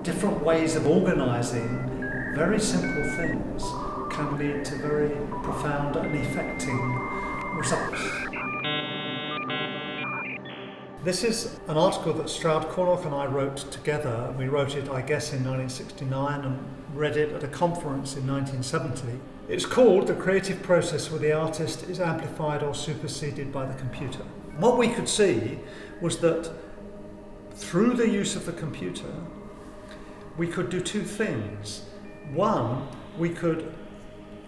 different ways of organising very simple things can lead to very profound and affecting results. This is an article that Stroud Cornock and I wrote together. We wrote it, I guess, in 1969 and read it at a conference in 1970. It's called "The Creative Process Where the Artist is Amplified or Superseded by the Computer." What we could see was that through the use of the computer, we could do two things. One, we could,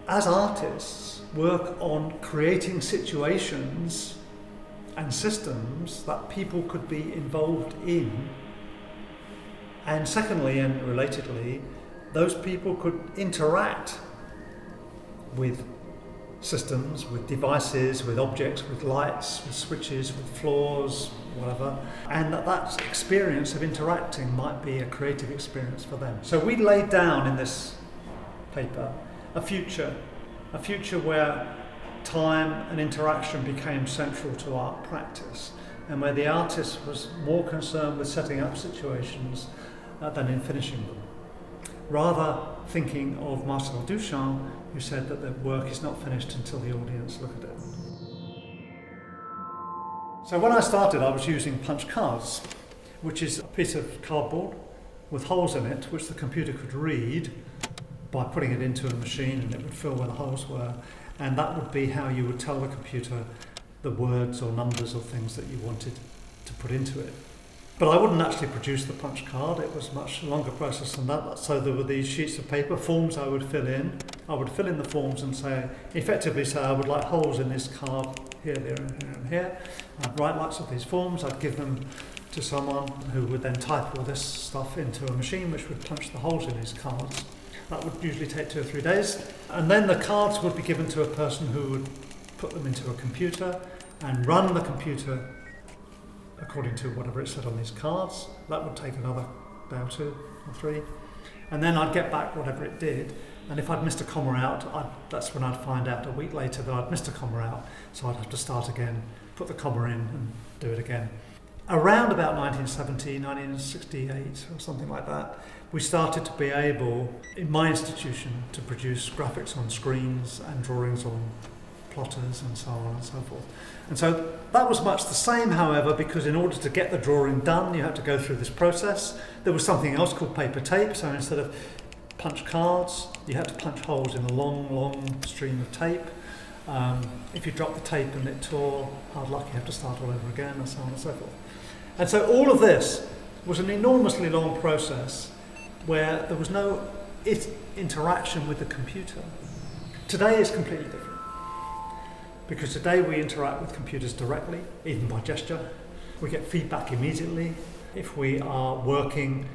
as artists, work on creating situations and systems that people could be involved in. And secondly, and relatedly, those people could interact with systems, with devices, with objects, with lights, with switches, with floors, whatever, and that experience of interacting might be a creative experience for them. So we laid down in this paper a future where time and interaction became central to art practice, and where the artist was more concerned with setting up situations than in finishing them. Rather thinking of Marcel Duchamp, who said that the work is not finished until the audience look at it. So when I started, I was using punch cards, which is a piece of cardboard with holes in it, which the computer could read by putting it into a machine, and it would fill where the holes were. And that would be how you would tell the computer the words or numbers or things that you wanted to put into it. But I wouldn't actually produce the punch card. It was a much longer process than that. So there were these sheets of paper, forms I would fill in. I would fill in the forms and effectively say I would like holes in this card here, there, and here, and here. I'd write lots of these forms. I'd give them to someone who would then type all this stuff into a machine which would punch the holes in these cards. That would usually take 2 or 3 days. And then the cards would be given to a person who would put them into a computer and run the computer according to whatever it said on these cards. That would take another day or 2 or 3. And then I'd get back whatever it did. And if I'd missed a comma out, that's when I'd find out a week later that I'd missed a comma out. So I'd have to start again, put the comma in and do it again. Around about 1970, 1968 or something like that, we started to be able, in my institution, to produce graphics on screens and drawings on plotters and so on and so forth. And so that was much the same, however, because in order to get the drawing done, you had to go through this process. There was something else called paper tape, so instead of punch cards, you had to punch holes in a long stream of tape. If you dropped the tape and it tore, hard luck, you have to start all over again, and so on and so forth. And so all of this was an enormously long process where there was no interaction with the computer. Today is completely different, because today we interact with computers directly, even by gesture. We get feedback immediately. If we are working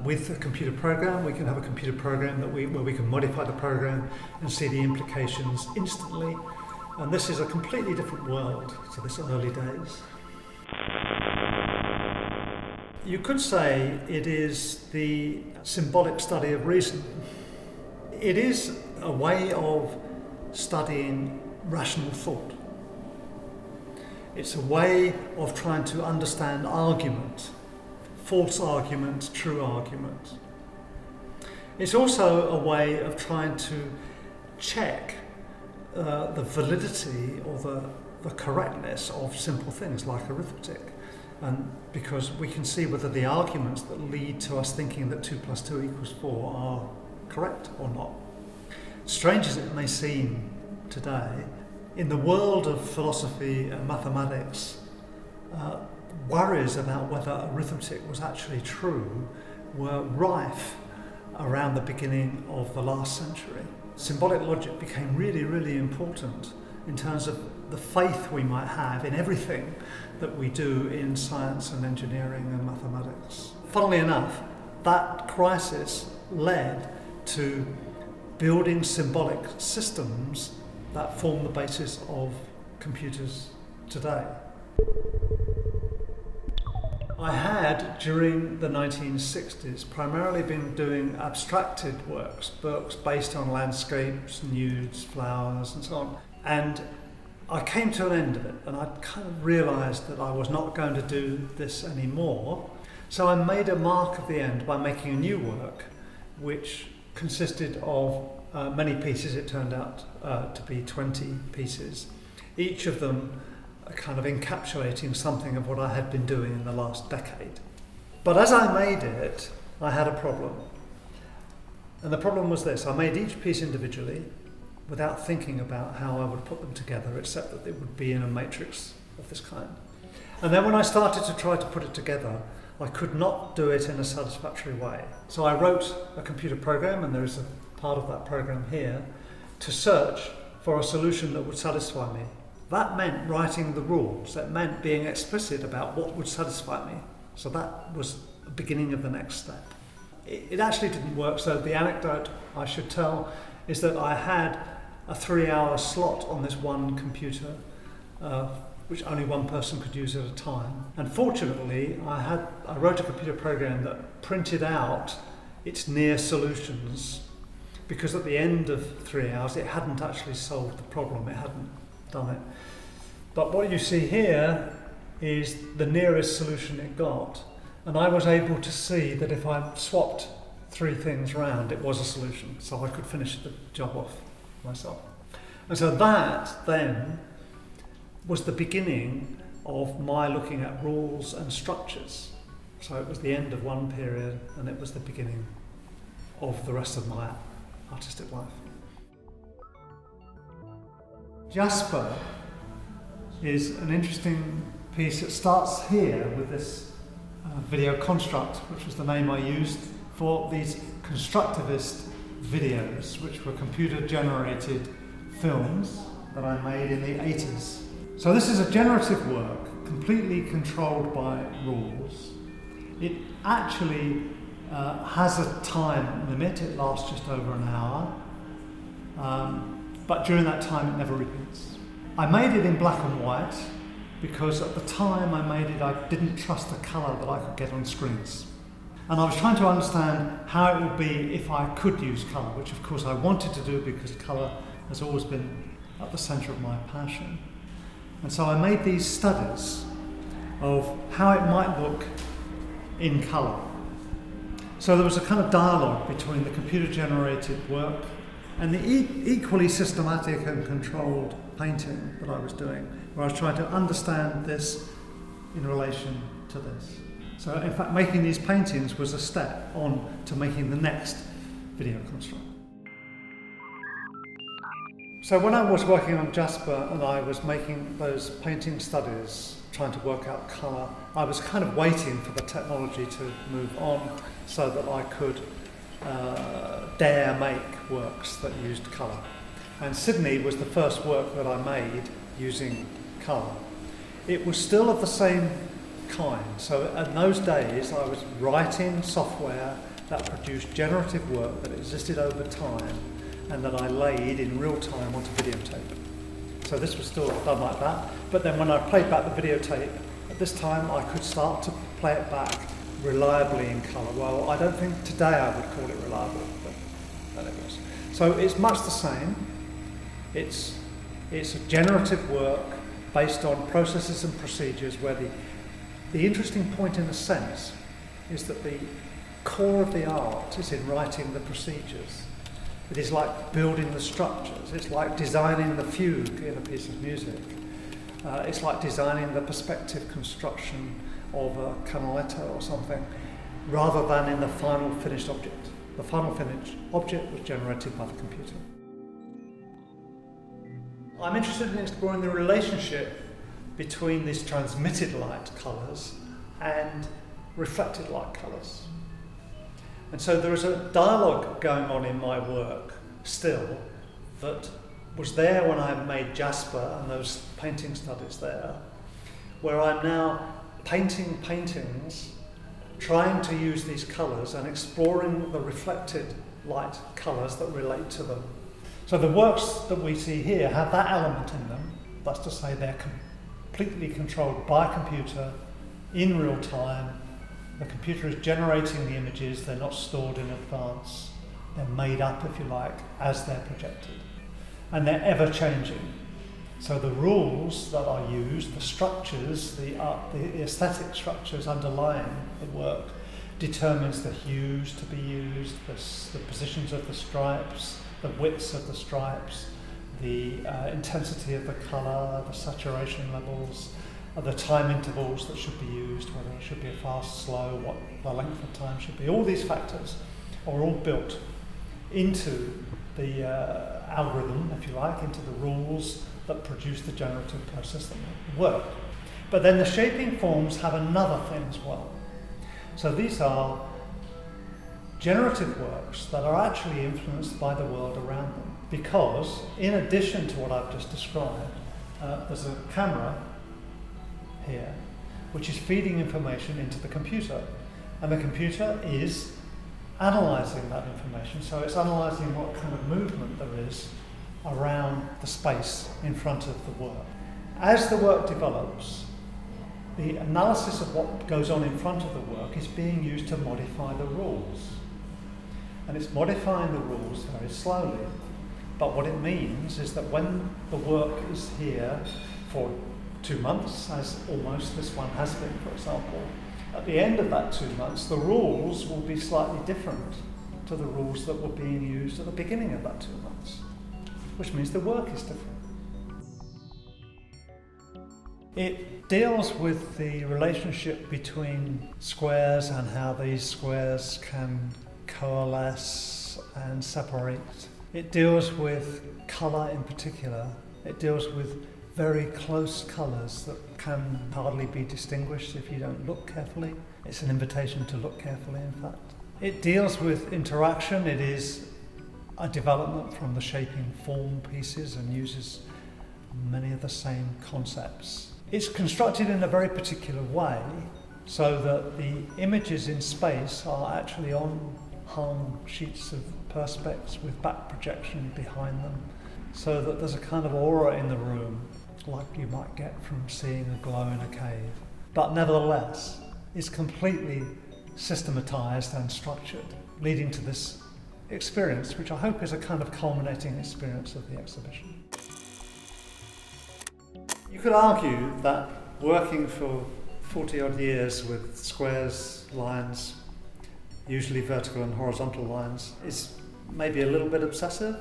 with a computer program, we can have a computer program where we can modify the program and see the implications instantly. And this is a completely different world to this early days. You could say it is the symbolic study of reason. It is a way of studying rational thought. It's a way of trying to understand argument, false argument, true argument. It's also a way of trying to check the validity or the correctness of simple things like arithmetic. And because we can see whether the arguments that lead to us thinking that 2 + 2 = 4 are correct or not. Strange as it may seem today, in the world of philosophy and mathematics, worries about whether arithmetic was actually true were rife around the beginning of the last century. Symbolic logic became really, really important in terms of the faith we might have in everything that we do in science and engineering and mathematics. Funnily enough, that crisis led to building symbolic systems that form the basis of computers today. I had, during the 1960s, primarily been doing abstracted works based on landscapes, nudes, flowers, and so on. And I came to an end of it, and I kind of realised that I was not going to do this anymore. So I made a mark at the end by making a new work which consisted of many pieces. It turned out to be 20 pieces, each of them kind of encapsulating something of what I had been doing in the last decade. But as I made it, I had a problem. And the problem was this: I made each piece individually without thinking about how I would put them together, except that it would be in a matrix of this kind. And then when I started to try to put it together, I could not do it in a satisfactory way. So I wrote a computer program, and there is a part of that program here, to search for a solution that would satisfy me. That meant writing the rules. That meant being explicit about what would satisfy me. So that was the beginning of the next step. It actually didn't work, so the anecdote I should tell is that I had a 3-hour slot on this one computer, which only one person could use at a time. And fortunately, I wrote a computer program that printed out its near solutions, because at the end of 3 hours, it hadn't actually solved the problem, it hadn't done it. But what you see here is the nearest solution it got. And I was able to see that if I swapped 3 things around, it was a solution. So I could finish the job off myself. And so that then was the beginning of my looking at rules and structures. So it was the end of one period, and it was the beginning of the rest of my artistic life. Jasper is an interesting piece. It starts here with this video construct, which was the name I used for these constructivist videos, which were computer-generated films that I made in the 80s. So this is a generative work, completely controlled by rules. It actually has a time limit. It lasts just over an hour, but during that time it never repeats. I made it in black and white because at the time I made it, I didn't trust the colour that I could get on screens. And I was trying to understand how it would be if I could use colour, which of course I wanted to do because colour has always been at the centre of my passion. And so I made these studies of how it might look in colour. So there was a kind of dialogue between the computer-generated work and the equally systematic and controlled painting that I was doing, where I was trying to understand this in relation to this. So in fact, making these paintings was a step on to making the next video construct. So when I was working on Jasper and I was making those painting studies, trying to work out colour, I was kind of waiting for the technology to move on so that I could dare make works that used colour. And Sydney was the first work that I made using colour. It was still of the same kind. So in those days I was writing software that produced generative work that existed over time and that I laid in real time onto videotape. So this was still done like that, but then when I played back the videotape, at this time I could start to play it back reliably in colour. Well, I don't think today I would call it reliable, but that it was. So it's much the same. It's a generative work based on processes and procedures where the interesting point in a sense is that the core of the art is in writing the procedures. It is like building the structures. It's like designing the fugue in a piece of music. It's like designing the perspective construction of a canaletto or something, rather than in the final finished object. The final finished object was generated by the computer. I'm interested in exploring the relationship between these transmitted light colours and reflected light colours. And so there is a dialogue going on in my work still that was there when I made Jasper and those painting studies there, where I'm now painting paintings, trying to use these colours and exploring the reflected light colours that relate to them. So the works that we see here have that element in them. That's to say they're completely controlled by a computer in real time. The computer is generating the images, they're not stored in advance. They're made up, if you like, as they're projected. And they're ever changing. So the rules that are used, the structures, the aesthetic structures underlying the work, determines the hues to be used, the positions of the stripes, the widths of the stripes, the intensity of the colour, the saturation levels, the time intervals that should be used, whether it should be a fast, slow, what the length of time should be. All these factors are all built into the algorithm, if you like, into the rules that produce the generative process that work. But then the shaping forms have another thing as well. So these are generative works that are actually influenced by the world around them, because in addition to what I've just described, there's a camera here which is feeding information into the computer, and the computer is analysing that information. So it's analysing what kind of movement there is around the space in front of the work. As the work develops, the analysis of what goes on in front of the work is being used to modify the rules. And it's modifying the rules very slowly. But what it means is that when the work is here for 2 months, as almost this one has been, for example, at the end of that 2 months, the rules will be slightly different to the rules that were being used at the beginning of that 2 months, which means the work is different. It deals with the relationship between squares and how these squares can coalesce and separate. It deals with colour in particular. It deals with very close colours that can hardly be distinguished if you don't look carefully. It's an invitation to look carefully, in fact. It deals with interaction. It is a development from the shaping form pieces and uses many of the same concepts. It's constructed in a very particular way so that the images in space are actually on hung sheets of perspex with back projection behind them, so that there's a kind of aura in the room like you might get from seeing a glow in a cave. But nevertheless, it's completely systematized and structured, leading to this experience, which I hope is a kind of culminating experience of the exhibition. You could argue that working for 40 odd years with squares, lines, usually vertical and horizontal lines, is maybe a little bit obsessive.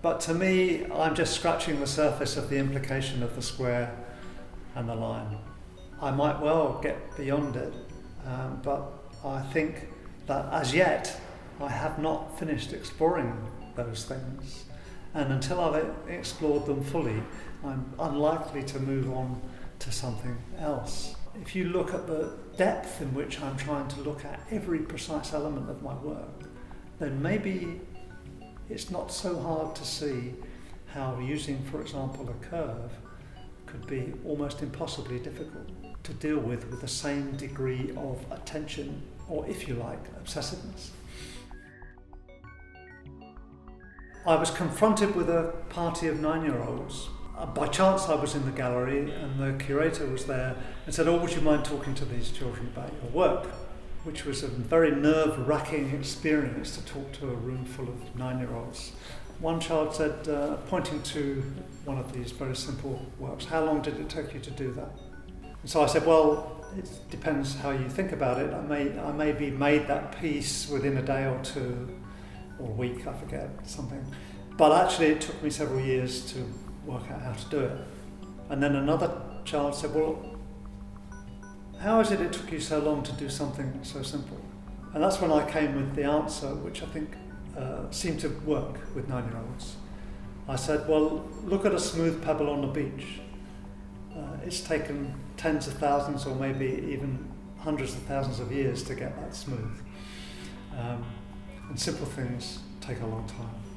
But to me, I'm just scratching the surface of the implication of the square and the line. I might well get beyond it, but I think that as yet I have not finished exploring those things. And until I've explored them fully, I'm unlikely to move on to something else. If you look at the depth in which I'm trying to look at every precise element of my work, then maybe it's not so hard to see how using, for example, a curve could be almost impossibly difficult to deal with the same degree of attention, or if you like, obsessiveness. I was confronted with a party of 9-year-olds. By chance I was in the gallery and the curator was there and said, "Oh, would you mind talking to these children about your work?" Which was a very nerve-wracking experience to talk to a room full of 9-year-olds. One child said, pointing to one of these very simple works, "How long did it take you to do that?" And so I said, "Well, it depends how you think about it. I maybe made that piece within a day or two, or a week, I forget, something. But actually it took me several years to work out how to do it." And then another child said, "Well, how is it took you so long to do something so simple?" And that's when I came with the answer, which I think seemed to work with 9-year-olds. I said, "Well, look at a smooth pebble on the beach. It's taken tens of thousands or maybe even hundreds of thousands of years to get that smooth. And simple things take a long time."